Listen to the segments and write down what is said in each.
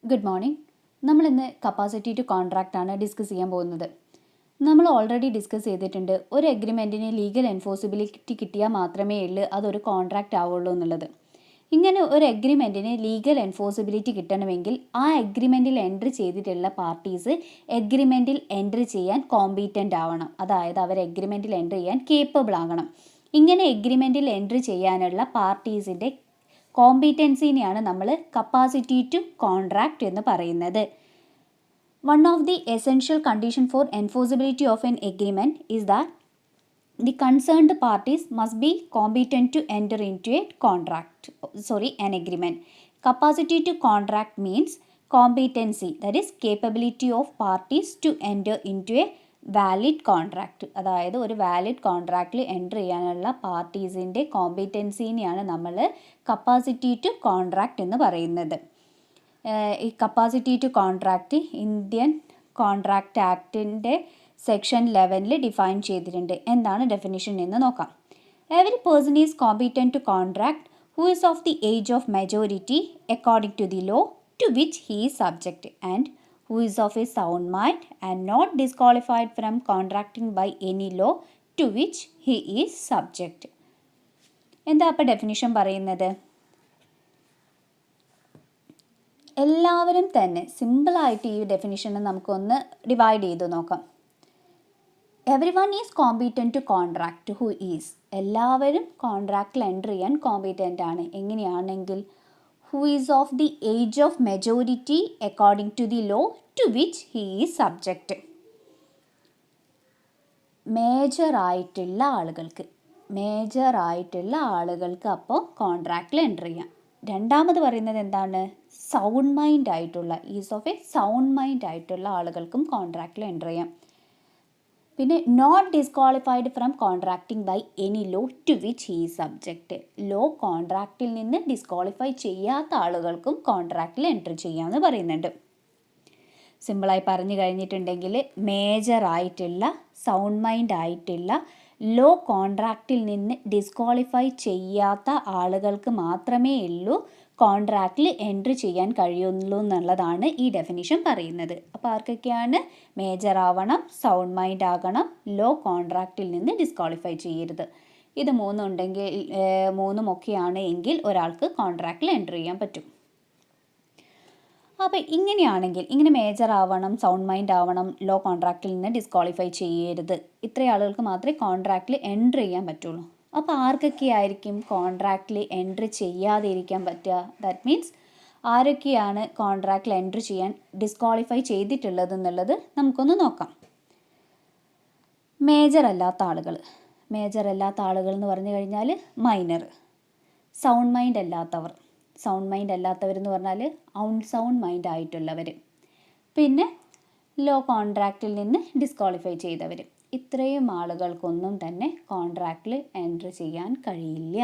Good morning. നമ്മൾ ഇന്ന് capacity to contract ആണ് ഡിസ്കസ് ചെയ്യാൻ പോകുന്നത്. നമ്മൾ ഓൾറെഡി ഡിസ്കസ് ചെയ്തിട്ടുണ്ട് ഒരു എഗ്രിമെൻറ്റിന് ലീഗൽ എൻഫോഴ്സിബിലിറ്റി കിട്ടിയാൽ മാത്രമേ ഉള്ളൂ അതൊരു കോൺട്രാക്റ്റ് ആവുള്ളൂ എന്നുള്ളത്. ഇങ്ങനെ ഒരു എഗ്രിമെൻറ്റിന് ലീഗൽ എൻഫോഴ്സിബിലിറ്റി കിട്ടണമെങ്കിൽ ആ എഗ്രിമെൻറ്റിൽ എൻട്രി ചെയ്തിട്ടുള്ള പാർട്ടീസ് എഗ്രിമെൻറ്റിൽ എൻട്രി ചെയ്യാൻ കോമ്പീറ്റൻ്റ് ആവണം. അതായത് അവർ എഗ്രിമെൻറ്റിൽ എൻട്രി ചെയ്യാൻ കേപ്പബിൾ ആകണം. ഇങ്ങനെ എഗ്രിമെൻറ്റിൽ എൻട്രി ചെയ്യാനുള്ള പാർട്ടീസിൻ്റെ കോമ്പീറ്റൻസിനെയാണ് നമ്മൾ കപ്പാസിറ്റി ടു കോൺട്രാക്റ്റ് എന്ന് പറയുന്നത്. One of the essential condition for enforceability of N agreement is that the concerned parties must be competent to enter into an agreement. Capacity to contract means competency, that is capability of parties to enter into a valid contract. അതായത് ഒരു valid കോൺട്രാക്റ്റിൽ enter ചെയ്യാനുള്ള പാർട്ടീസിൻ്റെ കോമ്പീറ്റൻസിനെയാണ് നമ്മൾ capacity to contract എന്ന് പറയുന്നത്. ഈ capacity to contract Indian contract ആക്ടിൻ്റെ section 11 define ചെയ്തിട്ടുണ്ട്. എന്താണ് ഡെഫിനിഷൻ എന്ന് നോക്കാം. Every person is competent to contract who is of the age of majority according to the law to which he is subject and who is of a sound mind and not disqualified from contracting by any law to which he is subject. എന്താ അപ്പോൾ definition പറയുന്നത്? എല്ലാവരും തന്നെ സിമ്പിളായിട്ട് ഈ ഡെഫിനിഷനെ നമുക്കൊന്ന് divide ചെയ്ത് നോക്കാം. Everyone is competent to contract who is, എല്ലാവരും കോൺട്രാക്റ്റിൽ എൻ്റർ ചെയ്യാൻ കോമ്പീറ്റൻ്റ് ആണ്. എങ്ങനെയാണെങ്കിൽ who is of the age of majority according to the law to which he is subject. Major ആയിട്ടുള്ള ആളുകൾക്ക് അപ്പോൾ കോൺട്രാക്റ്റിൽ എൻ്റർ ചെയ്യാം. രണ്ടാമത് പറയുന്നത് എന്താണ്? സൗണ്ട് മൈൻഡ് ആയിട്ടുള്ള, is of a sound mind ആയിട്ടുള്ള ആളുകൾക്കും കോൺട്രാക്റ്റിൽ എൻ്റർ ചെയ്യാം. പിന്നെ not disqualified from contracting by any law to which he subject. Law കോൺട്രാക്റ്റിൽ നിന്ന് ഡിസ്ക്വാളിഫൈ ചെയ്യാത്ത ആളുകൾക്കും കോൺട്രാക്റ്റിൽ എൻട്രി ചെയ്യാമെന്ന് പറയുന്നുണ്ട്. സിമ്പിളായി പറഞ്ഞു കഴിഞ്ഞിട്ടുണ്ടെങ്കിൽ മേജർ ആയിട്ടുള്ള, സൗണ്ട് മൈൻഡ് ആയിട്ടുള്ള, ലോ കോൺട്രാക്റ്റിൽ നിന്ന് ഡിസ്ക്വാളിഫൈ ചെയ്യാത്ത ആളുകൾക്ക് മാത്രമേ ഉള്ളൂ കോൺട്രാക്റ്റിൽ എൻട്രി ചെയ്യാൻ കഴിയുള്ളൂ എന്നുള്ളതാണ് ഈ ഡെഫിനിഷൻ പറയുന്നത്. അപ്പോൾ ആർക്കൊക്കെയാണ്? മേജർ ആവണം, സൗണ്ട് മൈൻഡ് ആകണം, ലോ കോൺട്രാക്റ്റിൽ നിന്ന് ഡിസ്ക്വാളിഫൈ ചെയ്യരുത്. ഇത് മൂന്നുമൊക്കെയാണ് എങ്കിൽ ഒരാൾക്ക് കോൺട്രാക്റ്റിൽ എൻട്രി ചെയ്യാൻ പറ്റും. അപ്പോൾ ഇങ്ങനെയാണെങ്കിൽ ഇങ്ങനെ മേജർ ആവണം, സൗണ്ട് മൈൻഡ് ആവണം, ലോ കോൺട്രാക്റ്റിൽ നിന്ന് ഡിസ്ക്വാളിഫൈ ചെയ്യരുത്, ഇത്രയും ആളുകൾക്ക് മാത്രമേ കോൺട്രാക്റ്റിൽ എൻട്രി ചെയ്യാൻ പറ്റുള്ളൂ. അപ്പോൾ ആർക്കൊക്കെയായിരിക്കും കോൺട്രാക്റ്റിൽ എൻട്രി ചെയ്യാതിരിക്കാൻ പറ്റുക? ദാറ്റ് മീൻസ് ആരൊക്കെയാണ് കോൺട്രാക്റ്റിൽ എൻട്രി ചെയ്യാൻ ഡിസ്ക്വാളിഫൈ ചെയ്തിട്ടുള്ളത് എന്നുള്ളത് നമുക്കൊന്ന് നോക്കാം. മേജർ അല്ലാത്ത ആളുകൾ എന്ന് പറഞ്ഞു കഴിഞ്ഞാൽ മൈനർ. സൗണ്ട് മൈൻഡ് അല്ലാത്തവർ എന്ന് പറഞ്ഞാൽ അൺസൗണ്ട് മൈൻഡ് ആയിട്ടുള്ളവർ. പിന്നെ ലോ കോൺട്രാക്റ്റിൽ നിന്ന് ഡിസ്ക്വാളിഫൈ ചെയ്തവർ. ഇത്രയും ആളുകൾക്കൊന്നും തന്നെ കോൺട്രാക്റ്റിൽ എൻട്രി ചെയ്യാൻ കഴിയില്ല.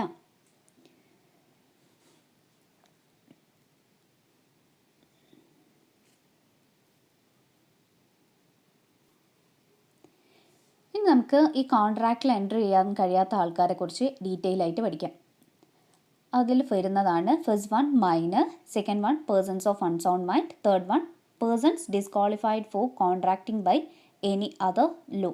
ഇനി നമുക്ക് ഈ കോൺട്രാക്റ്റിൽ എൻട്രി ചെയ്യാൻ കഴിയാത്ത ആൾക്കാരെ കുറിച്ച് ഡീറ്റെയിൽ ആയിട്ട് പഠിക്കാം. അതിൽ വരുന്നതാണ് first one minor, second one persons of unsound mind, third one persons disqualified for contracting by any other law.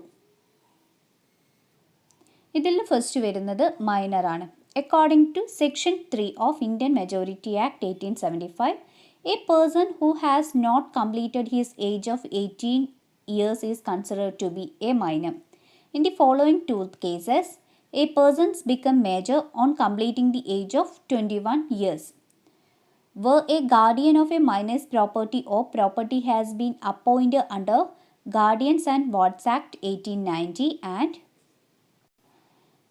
ഇതിൽ ഫസ്റ്റ് വരുന്നത് മൈനറാണ്. According to section 3 of Indian majority act 1875, a person who has not completed his age of 18 years is considered to be a minor. In the following 2 cases, a persons become major on completing the age of 21 years. Where a guardian of a minor's property or property has been appointed under Guardians and Wards Act 1890 and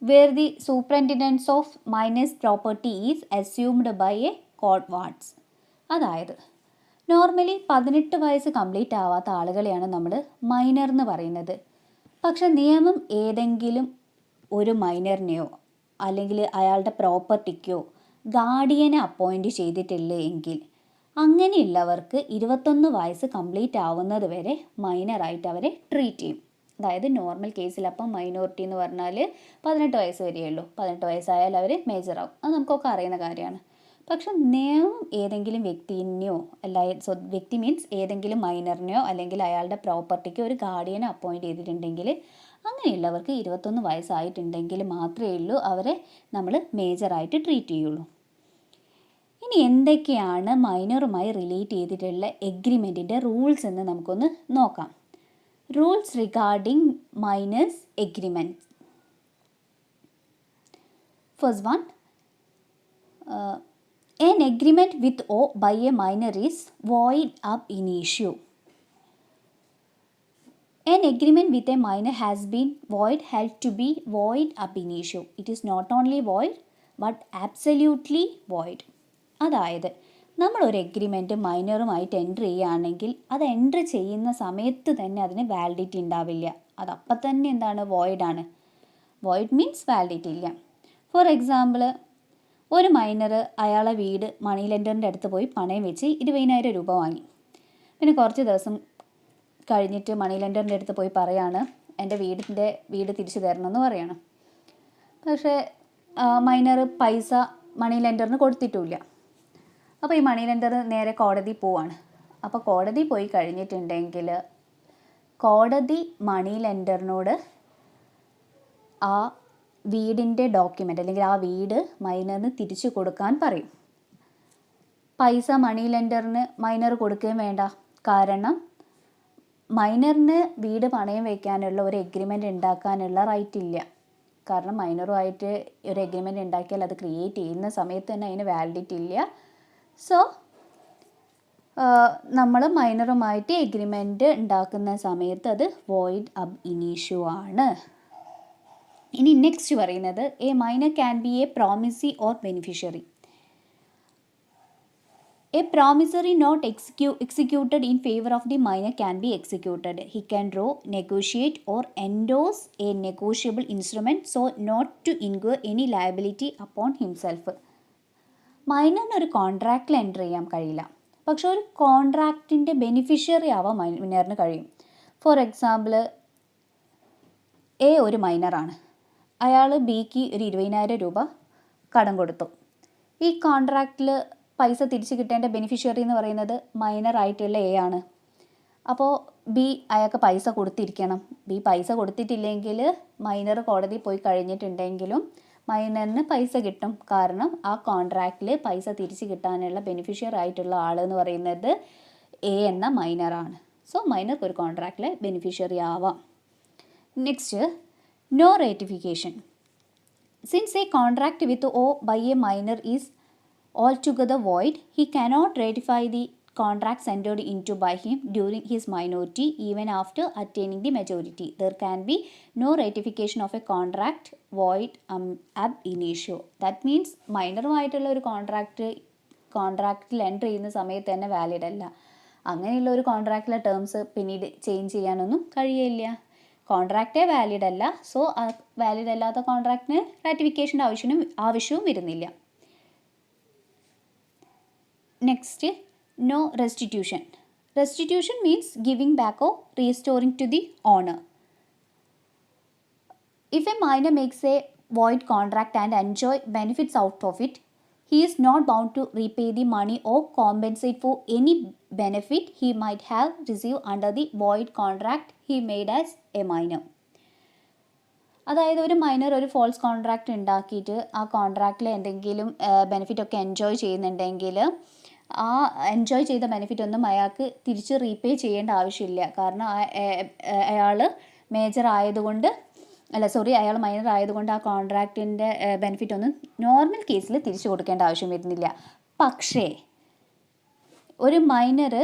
where the superintendence of minor's property is assumed by a court wards. അതായത് normally 18 വയസ്സ് complete ആവാത്ത ആളുകളെയാണ് നമ്മൾ minor എന്ന് പറയുന്നത്. പക്ഷെ നിയമം ഏതെങ്കിലും ഒരു മൈനറിനെയോ അല്ലെങ്കിൽ അയാളുടെ പ്രോപ്പർട്ടിക്കോ ഗാർഡിയനെ അപ്പോയിൻറ്റ് ചെയ്തിട്ടില്ല എങ്കിൽ അങ്ങനെയുള്ളവർക്ക് 21 വയസ്സ് കംപ്ലീറ്റ് ആവുന്നത് വരെ മൈനറായിട്ട് അവരെ ട്രീറ്റ് ചെയ്യും. അതായത് നോർമൽ കേസിൽ അപ്പം മൈനോറിറ്റി എന്ന് പറഞ്ഞാൽ 18 വയസ്സ് വരെയുള്ളൂ. 18 വയസ്സായാൽ അവർ മേജറാവും. അത് നമുക്കൊക്കെ അറിയുന്ന കാര്യമാണ്. പക്ഷെ നിയമം ഏതെങ്കിലും വ്യക്തിനെയോ വ്യക്തി മീൻസ് ഏതെങ്കിലും മൈനറിനെയോ അല്ലെങ്കിൽ അയാളുടെ പ്രോപ്പർട്ടിക്ക് ഒരു ഗാർഡിയനെ അപ്പോയിൻറ്റ് ചെയ്തിട്ടുണ്ടെങ്കിൽ അങ്ങനെയുള്ളവർക്ക് 21 വയസ്സായിട്ടുണ്ടെങ്കിൽ മാത്രമേ ഉള്ളൂ അവരെ നമ്മൾ മേജറായിട്ട് ട്രീറ്റ് ചെയ്യുള്ളൂ. ഇനി എന്തൊക്കെയാണ് മൈനറുമായി റിലേറ്റ് ചെയ്തിട്ടുള്ള എഗ്രിമെൻറ്റിൻ്റെ റൂൾസ് എന്ന് നമുക്കൊന്ന് നോക്കാം. Rules regarding miners agreement. First one, an agreement with O by a minor is void ab initio. An agreement with a minor has been held to be void ab initio. It is not only void but absolutely void. അതായത് നമ്മളൊരു agreement മൈനറുമായിട്ട് entry ചെയ്യുകയാണെങ്കിൽ അത് entry ചെയ്യുന്ന സമയത്ത് തന്നെ അതിന് validity ഉണ്ടാവില്ല. അതപ്പം തന്നെ എന്താണ്, വോയിഡാണ്. വോയിഡ് മീൻസ് വാലിഡിറ്റി ഇല്ല. ഫോർ എക്സാമ്പിൾ, ഒരു മൈനർ അയാളെ വീട് മണി ലെൻഡറിൻ്റെ അടുത്ത് പോയി പണയം വെച്ച് 20,000 രൂപ വാങ്ങി. പിന്നെ കുറച്ച് ദിവസം കഴിഞ്ഞിട്ട് മണി ലെൻഡറിൻ്റെ അടുത്ത് പോയി പറയാണ് എൻ്റെ വീട് തിരിച്ചു തരണമെന്ന് പറയണം. പക്ഷേ മൈനർ പൈസ മണി ലെൻഡറിന് കൊടുത്തിട്ടുമില്ല. അപ്പോൾ ഈ മണി ലെൻഡർ നേരെ കോടതി പോവാണ്. അപ്പോൾ കോടതി പോയി കഴിഞ്ഞിട്ടുണ്ടെങ്കിൽ കോടതി മണി ലെൻഡറിനോട് ആ വീടിൻ്റെ ഡോക്യുമെൻ്റ് അല്ലെങ്കിൽ ആ വീട് മൈനറിന് തിരിച്ചു കൊടുക്കാൻ പറയും. പൈസ മണി ലെൻഡറിന് മൈനർ കൊടുക്കുകയും വേണ്ട. കാരണം മൈനറിന് വീട് പണയം വയ്ക്കാനുള്ള ഒരു എഗ്രിമെൻ്റ് ഉണ്ടാക്കാനുള്ള റൈറ്റ് ഇല്ല. കാരണം മൈനറുമായിട്ട് ഒരു എഗ്രിമെൻ്റ് ഉണ്ടാക്കിയാൽ അത് ക്രിയേറ്റ് ചെയ്യുന്ന സമയത്ത് തന്നെ അതിന് വാലിഡിറ്റി ഇല്ല. സോ നമ്മൾ മൈനറുമായിട്ട് എഗ്രിമെൻ്റ് ഉണ്ടാക്കുന്ന സമയത്ത് അത് വോയിഡ് അബ് ഇനീഷ്യോ ആണ്. ഇനി നെക്സ്റ്റ് പറയുന്നത്, A minor can be A promisee or beneficiary. A promissory note executed in favor of the minor can be executed. He can draw, negotiate or endorse a negotiable instrument so not to incur any liability upon himself. മൈനറിന് ഒരു കോൺട്രാക്റ്റിൽ enter ചെയ്യാൻ കഴിയില്ല, പക്ഷെ ഒരു കോൺട്രാക്റ്റിൻ്റെ beneficiary ആവാൻ മൈനറിന് കഴിയും. For example, A ഒരു മൈനറാണ്. അയാൾ ബിക്ക് ഒരു 20,000 രൂപ കടം കൊടുത്തു. ഈ കോൺട്രാക്റ്റിൽ പൈസ തിരിച്ച് കിട്ടേണ്ട ബെനിഫിഷ്യറി എന്ന് പറയുന്നത് മൈനർ ആയിട്ടുള്ള എ ആണ്. അപ്പോൾ ബി അയാൾക്ക് പൈസ കൊടുത്തിരിക്കണം. ബി പൈസ കൊടുത്തിട്ടില്ലെങ്കിൽ മൈനർ കോടതി പോയി കഴിഞ്ഞിട്ടുണ്ടെങ്കിലും മൈനറിന് പൈസ കിട്ടും. കാരണം ആ കോൺട്രാക്റ്റിൽ പൈസ തിരിച്ച് കിട്ടാനുള്ള ബെനിഫിഷ്യറി ആയിട്ടുള്ള ആളെന്ന് പറയുന്നത് എ എന്ന മൈനറാണ്. സോ മൈനർക്ക് ഒരു കോൺട്രാക്റ്റിലെ ബെനിഫിഷ്യറി ആവാം. Next, no ratification. Since a contract with O by a minor is altogether void, he cannot ratify the contracts entered into by him during his minority even after attaining the majority. There can be no ratification of a contract void ab initio. That means മൈനറുമായിട്ടുള്ള ഒരു കോൺട്രാക്റ്റിൽ enter ചെയ്യുന്ന സമയത്ത് തന്നെ valid അല്ല. അങ്ങനെയുള്ള ഒരു കോൺട്രാക്റ്റിലെ terms പിന്നീട് change ചെയ്യാനൊന്നും കഴിയില്ല. കോൺട്രാക്റ്റേ വാലിഡ് അല്ല. സോ വാലിഡ് അല്ലാത്ത കോൺട്രാക്റ്റിന് റാറ്റിഫിക്കേഷൻ്റെ ആവശ്യവും വരുന്നില്ല. Next, no restitution. Restitution means giving back or restoring to the owner. If a minor makes a void contract and enjoy benefits out of it, he is not bound to repay the money or compensate for any benefit he might have received under the void contract he made as a minor. അതായത് ഒരു minor ഒരു false contract ഉണ്ടാക്കിയിട്ട് ആ കോൺട്രാക്റ്റിൽ എന്തെങ്കിലും benefit ഒക്കെ enjoy ചെയ്യുന്നുണ്ടെങ്കിൽ ആ enjoy ചെയ്ത ബെനിഫിറ്റ് ഒന്നും അയാൾക്ക് തിരിച്ച് റീപേ ചെയ്യേണ്ട ആവശ്യമില്ല. കാരണം അയാൾ അയാൾ മൈനർ ആയതുകൊണ്ട് ആ കോൺട്രാക്റ്റിൻ്റെ ബെനിഫിറ്റ് ഒന്നും നോർമൽ കേസിൽ തിരിച്ചു കൊടുക്കേണ്ട ആവശ്യം വരുന്നില്ല. പക്ഷേ ഒരു minor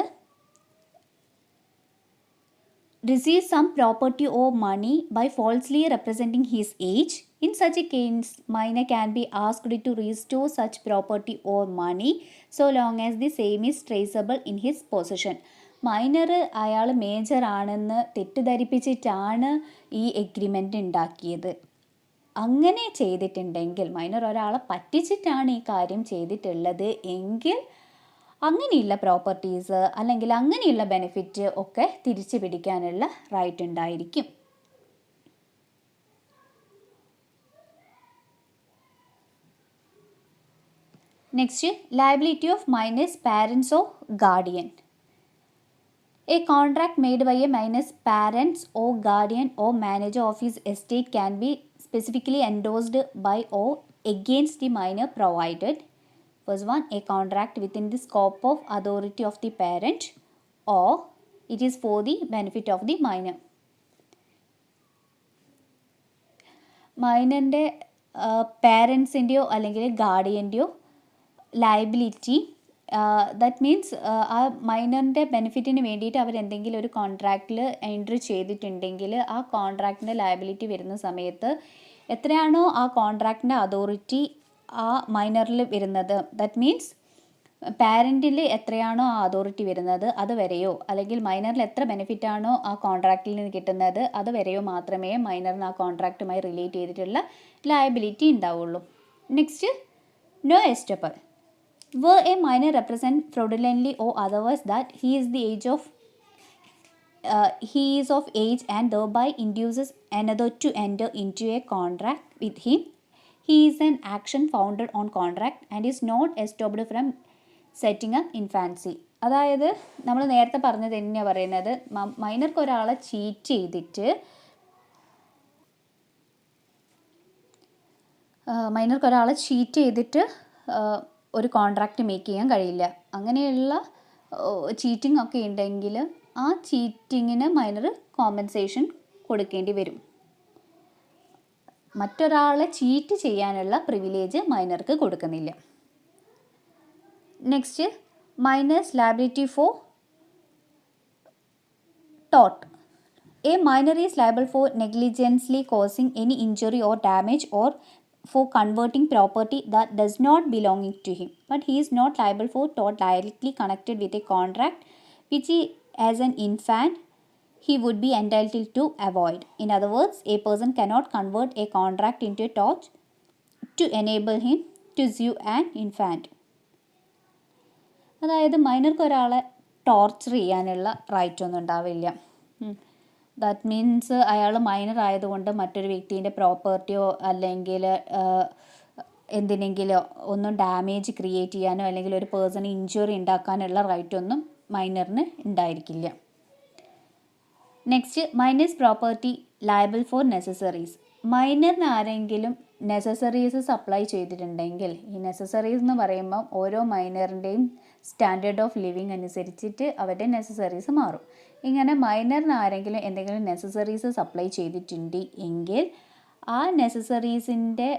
receives some property or money by falsely representing his age. In such a case, minor can be asked to restore such property or money so long as the same is traceable in his possession. Minor അയാൾ major ആണെന്ന് തെറ്റിദ്ധരിപ്പിച്ചിട്ടാണ് ഈ agreement ഉണ്ടാക്കിയത്. അങ്ങനെ ചെയ്തിട്ടുണ്ടെങ്കിൽ, minor ഒരാളെ പറ്റിച്ചിട്ടാണ് ഈ കാര്യം ചെയ്തിട്ടുള്ളത് എങ്കിൽ അങ്ങനെയുള്ള പ്രോപ്പർട്ടീസ് അല്ലെങ്കിൽ അങ്ങനെയുള്ള ബെനിഫിറ്റ് ഒക്കെ തിരിച്ചു പിടിക്കാനുള്ള റൈറ്റ് ഉണ്ടായിരിക്കും. Next liability of miners parents or guardian. A contract made by a minor's parents or guardian or manager of his estate can be specifically endorsed by or against the minor provided. First one, a contract within the scope of authority of the parent or it is for the benefit of the minor. മൈനറിൻ്റെ പാരൻസിൻ്റെയോ അല്ലെങ്കിൽ ഗാർഡിയൻ്റെയോ liability that means ആ മൈനറിൻ്റെ ബെനിഫിറ്റിന് വേണ്ടിയിട്ട് അവരെന്തെങ്കിലും ഒരു കോൺട്രാക്റ്റിൽ entry ചെയ്തിട്ടുണ്ടെങ്കിൽ ആ കോൺട്രാക്റ്റിൻ്റെ liability വരുന്ന സമയത്ത് എത്രയാണോ ആ കോൺട്രാക്റ്റിൻ്റെ അതോറിറ്റി ആ മൈനറിൽ വരുന്നത്, ദാറ്റ് മീൻസ് പാരൻറ്റിൽ എത്രയാണോ ആ അതോറിറ്റി വരുന്നത് അത് വരെയോ അല്ലെങ്കിൽ മൈനറിൽ എത്ര ബെനിഫിറ്റാണോ ആ കോൺട്രാക്റ്റിൽ നിന്ന് കിട്ടുന്നത് അത് വരെയോ മാത്രമേ മൈനറിന് ആ കോൺട്രാക്റ്റുമായി റിലേറ്റ് ചെയ്തിട്ടുള്ള ലയബിലിറ്റി ഉണ്ടാവുള്ളൂ. Next, no estoppel. Were a minor represent fraudulently or otherwise that he is of age and thereby induces another to enter into a contract with him, he is an action founded on contract and is not estopped from setting up infancy. അതായത് നമ്മൾ നേരത്തെ പറഞ്ഞത് തന്നെയാണ് പറയുന്നത്, മൈനർക്ക് ഒരാളെ cheat ചെയ്തിട്ട് ഒരു contract make ചെയ്യാൻ കഴിയില്ല. അങ്ങനെയുള്ള ചീറ്റിംഗ് ഒക്കെ ഉണ്ടെങ്കിൽ ആ ചീറ്റിങ്ങിന് മൈനർ കോമ്പൻസേഷൻ കൊടുക്കേണ്ടി വരും. മറ്റൊരാളെ ചീറ്റ് ചെയ്യാനുള്ള പ്രിവിലേജ് മൈനർക്ക് കൊടുക്കുന്നില്ല. നെക്സ്റ്റ്, മൈനേഴ്സ് ലയബിലിറ്റി ഫോർ ടോട്ട്. A minor is liable for negligently causing any injury or damage or for converting property that does not belonging to him, but he is not liable for tort directly connected with a contract which he, as an infant, he would be entitled to avoid. In other words, a person cannot convert a contract into a tort to enable him to sue an infant. അതായത് മൈനർക്ക് ഒരാളെ torture ചെയ്യാനുള്ള right ഒന്നും ഉണ്ടാവില്ല. That means അയാൾ minor ആയതുകൊണ്ട് മറ്റൊരു വ്യക്തിൻ്റെ പ്രോപ്പർട്ടിയോ അല്ലെങ്കിൽ എന്തിനെങ്കിലോ ഒന്നും ഡാമേജ് ക്രിയേറ്റ് ചെയ്യാനോ അല്ലെങ്കിൽ ഒരു പേഴ്സണ് ഇഞ്ചുറി ഉണ്ടാക്കാനുള്ള റൈറ്റൊന്നും മൈനറിന് ഉണ്ടായിരിക്കില്ല. Next, minors property liable for necessaries. മൈനറിന് ആരെങ്കിലും നെസസറീസ് സപ്ലൈ ചെയ്തിട്ടുണ്ടെങ്കിൽ, ഈ നെസസറീസ് എന്ന് പറയുമ്പം ഓരോ മൈനറിൻ്റെയും സ്റ്റാൻഡേർഡ് ഓഫ് ലിവിങ് അനുസരിച്ചിട്ട് അവരുടെ നെസസറീസ് മാറും. ഇങ്ങനെ മൈനറിന് ആരെങ്കിലും എന്തെങ്കിലും നെസസറീസ് സപ്ലൈ ചെയ്തിട്ടുണ്ട് എങ്കിൽ ആ നെസസറീസിൻ്റെ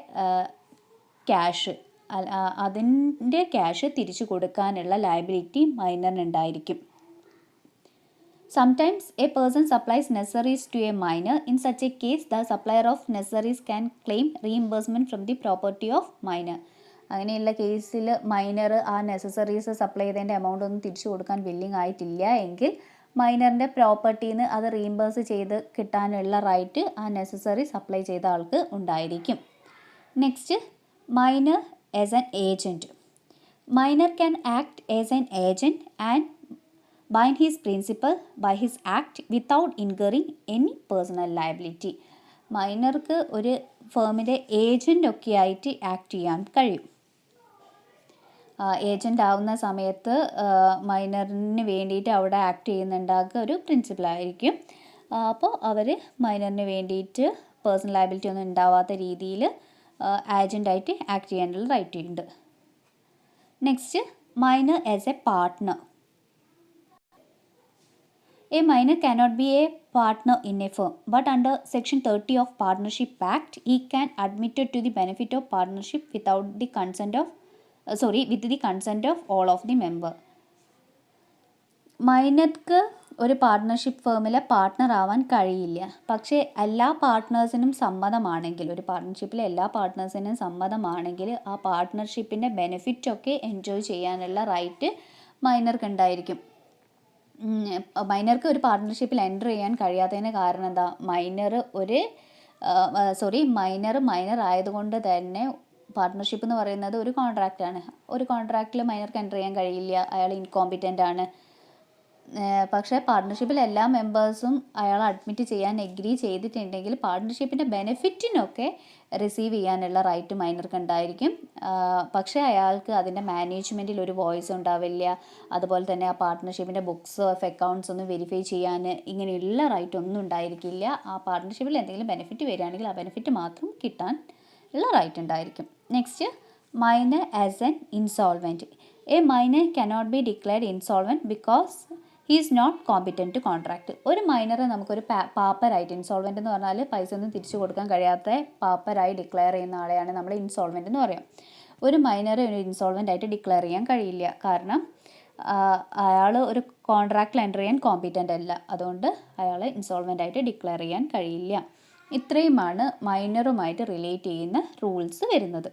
ക്യാഷ് തിരിച്ചു കൊടുക്കാനുള്ള liability മൈനറിനുണ്ടായിരിക്കും. Sometimes a person supplies necessaries to a minor. In such a case, the supplier of necessaries can claim reimbursement from the property of minor. അങ്ങനെയുള്ള കേസിൽ മൈനർ ആ നെസസറീസ് സപ്ലൈ ചെയ്തതിൻ്റെ amount ഒന്നും തിരിച്ചു കൊടുക്കാൻ വില്ലിങ് ആയിട്ടില്ല എങ്കിൽ മൈനറിൻ്റെ പ്രോപ്പർട്ടിയിൽ നിന്ന് അത് റീഇംബേഴ്സ് ചെയ്ത് കിട്ടാനുള്ള റൈറ്റ് ആ നെസസറി സപ്ലൈ ചെയ്ത ആൾക്ക് ഉണ്ടായിരിക്കും. Next, minor as an agent. Minor can act as an agent and bind his principal by his act without incurring any personal liability. മൈനർക്ക് ഒരു ഫേമിൻ്റെ ഏജൻ്റ് ഒക്കെ ആയിട്ട് ആക്ട് ചെയ്യാൻ കഴിയും. ഏജൻ്റ് ആവുന്ന സമയത്ത് മൈനറിന് വേണ്ടിയിട്ട് അവിടെ ആക്ട് ചെയ്യുന്നുണ്ടാകുക ഒരു പ്രിൻസിപ്പലായിരിക്കും. അപ്പോൾ അവർ മൈനറിന് വേണ്ടിയിട്ട് പേഴ്സണൽ ലയബിലിറ്റി ഒന്നും ഉണ്ടാവാത്ത രീതിയിൽ ഏജൻ്റായിട്ട് ആക്ട് ചെയ്യാനുള്ള റൈറ്റ് ഉണ്ട്. Next, minor as A partner. A minor cannot be a partner in a firm, but under Section 30 of Partnership Act, he can admitted to the benefit of partnership without the consent of, with the consent of all of the member. മൈനർക്ക് ഒരു partnership ഫേമിൽ partner ആവാൻ കഴിയില്ല. പക്ഷേ എല്ലാ പാർട്ട്നേഴ്സിനും സമ്മതമാണെങ്കിൽ, ഒരു പാർട്ട്ണർഷിപ്പിലെ എല്ലാ പാർട്ട്നേഴ്സിനും സമ്മതമാണെങ്കിൽ ആ പാർട്ട്ണർഷിപ്പിൻ്റെ ബെനിഫിറ്റൊക്കെ എൻജോയ് ചെയ്യാനുള്ള റൈറ്റ് മൈനർക്ക് ഉണ്ടായിരിക്കും. മൈനർക്ക് ഒരു പാർട്ട്ണർഷിപ്പിൽ എൻ്റർ ചെയ്യാൻ കഴിയാത്തതിന് കാരണം എന്താ? മൈനർ ആയതുകൊണ്ട് തന്നെ പാർട്ട്ണർഷിപ്പ് എന്ന് പറയുന്നത് ഒരു കോൺട്രാക്റ്റാണ്. ഒരു കോൺട്രാക്റ്റിൽ മൈനർക്ക് എൻ്റർ ചെയ്യാൻ കഴിയില്ല, അയാൾ ഇൻകോമ്പിറ്റൻ്റ് ആണ്. പക്ഷേ പാർട്ട്ണർഷിപ്പിൽ എല്ലാ മെമ്പേഴ്സും അയാൾ അഡ്മിറ്റ് ചെയ്യാൻ എഗ്രി ചെയ്തിട്ടുണ്ടെങ്കിൽ പാർട്ട്ണർഷിപ്പിൻ്റെ ബെനിഫിറ്റിനൊക്കെ റിസീവ് ചെയ്യാനുള്ള റൈറ്റ് മൈനർക്ക് ഉണ്ടായിരിക്കും. പക്ഷേ അയാൾക്ക് അതിൻ്റെ മാനേജ്മെൻറ്റിൽ ഒരു വോയിസ് ഉണ്ടാവില്ല. അതുപോലെ തന്നെ ആ പാർട്ട്ണർഷിപ്പിൻ്റെ ബുക്സ് ഓഫ് അക്കൗണ്ട്സ് ഒന്നും വെരിഫൈ ചെയ്യാൻ ഇങ്ങനെയുള്ള റൈറ്റ് ഒന്നും ഉണ്ടായിരിക്കില്ല. ആ പാർട്ട്ണർഷിപ്പിൽ എന്തെങ്കിലും ബെനിഫിറ്റ് വരികയാണെങ്കിൽ ആ ബെനിഫിറ്റ് മാത്രം കിട്ടാൻ ഉള്ള റൈറ്റ് ഉണ്ടായിരിക്കും. Next, minor as an insolvent. A minor cannot be declared insolvent because he is not competent to contract. ഒരു മൈനറെ നമുക്കൊരു പാപ്പറായിട്ട്, ഇൻസോൾവെൻ്റ് എന്ന് പറഞ്ഞാൽ പൈസ ഒന്നും തിരിച്ചു കൊടുക്കാൻ കഴിയാത്ത പാപ്പറായി ഡിക്ലെയർ ചെയ്യുന്ന ആളെയാണ് നമ്മൾ ഇൻസോൾവെൻ്റ് എന്ന് പറയാം. ഒരു മൈനറെ ഒരു ഇൻസോൾവെൻ്റ് ആയിട്ട് ഡിക്ലെയർ ചെയ്യാൻ കഴിയില്ല. കാരണം അയാൾ ഒരു കോൺട്രാക്റ്റിൽ എൻ്റർ ചെയ്യാൻ കോമ്പിറ്റൻ്റ് അല്ല. അതുകൊണ്ട് അയാളെ ഇൻസോൾവെൻ്റ് ആയിട്ട് ഡിക്ലെയർ ചെയ്യാൻ കഴിയില്ല. ഇത്രയുമാണ് മൈനറുമായിട്ട് റിലേറ്റ് ചെയ്യുന്ന റൂൾസ് വരുന്നത്.